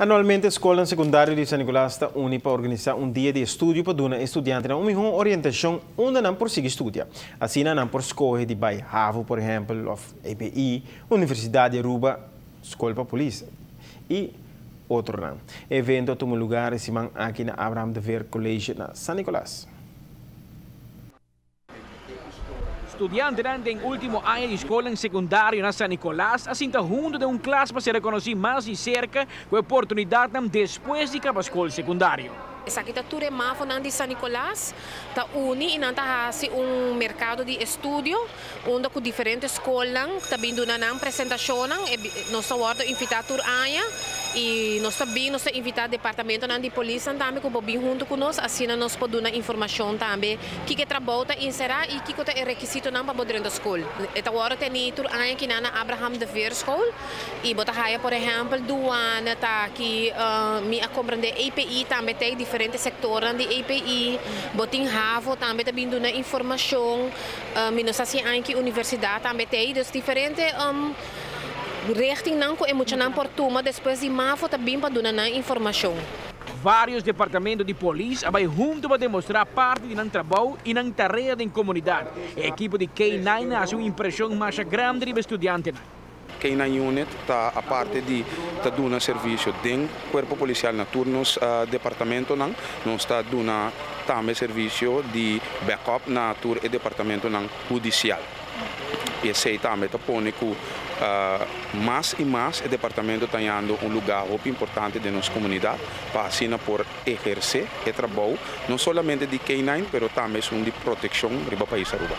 Anualmente, a Escola Secundária de San Nicolás está une para organizar um dia de estudo para dar estudantes uma melhor orientação onde não por seguir estudar. Assim, não por escolher de Bairravo, por exemplo, ou EPI, Universidade de Aruba, Escola para Polícia e outro não. O evento toma lugar aqui na Abraham de Ver College na San Nicolás. Estudiantes em último ano de escola secundária na San Nicolás, assim está junto de classe para se reconhecer mais de cerca com a oportunidade depois de acabar a escola secundária. Essa arquitetura é má de San Nicolás, está uni e está mercado de estudo, onde com diferentes escolas, está vindo na apresentação, nós estamos invitados e nós também invitamos o departamento de polícia também que bem junto conosco, assim nós podemos dar informação também que trabalha inserar e que é requisito para poder da escola. Então agora tem tur aqui na Abraham de Ver School e bota por exemplo duana tá aqui me compreender EPI também tem diferentes setores de EPI, botin Ravo também está vindo na informação, nós assim aqui universidade também tem diferentes richting não é muito não por turma depois de mafo também para dar informação. Vários departamentos de polícia vão junto para demonstrar parte de trabalho e na tarefa da comunidade. A equipe de K9 faz uma impressão mais grande de estudantes. K9 Unit está a parte de dar serviço do corpo policial na turnos departamento não está dando também serviço de backup na tur e departamento não judicial. E sei também está pondo que mais e mais o departamento está dando lugar muito importante de nossa comunidade para assim por exercer o trabalho não somente de K9, mas também de proteção para o país Aruba.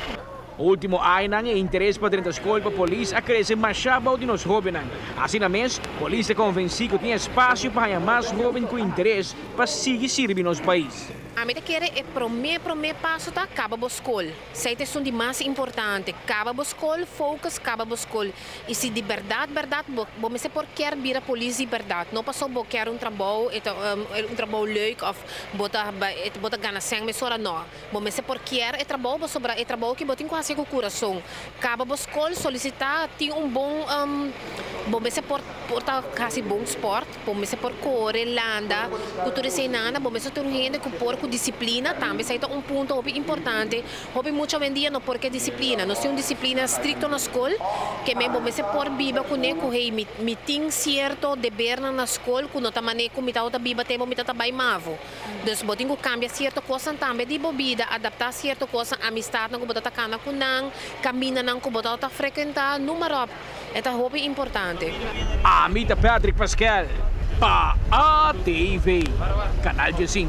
O último ano, o interesse para dentro da escola para a polícia cresce mais rápido de nós jovens. Assim mesmo, a polícia convenceu que tinha espaço para mais jovens com interesse para seguir servindo nosso país. A minha quer é primeiro passo tá acaba a escola. Sei que é mais importante. Acaba a escola, focus, acaba a escola. E se de verdade, vamos por quer vir a polícia de verdade. Não passou por quer trabalho leuk of bota ganhar sem me sora não. Vamos por quer trabalho sobre trabalho que botem quase com o coração. Acaba a escola, solicitar tem bom vamos por quase bom esporte, vamos por correr, landa, cultura ceinana, vamos ter gente com disciplina também, isso é ponto importante. Houve muito vendia não porque disciplina, nós temos disciplina estricta na escola, que mesmo vamos por biba com meeting certo dever na escola, com nota maneira como está outra biba temos mita bem mavo. Então botem que cambia certa coisa também de bebida, adaptar certa coisa, amistade não bota cana com não, camina não com bota frequentar, número é hobby importante. Amita Patrick Pascal, para a TV, Canal G5.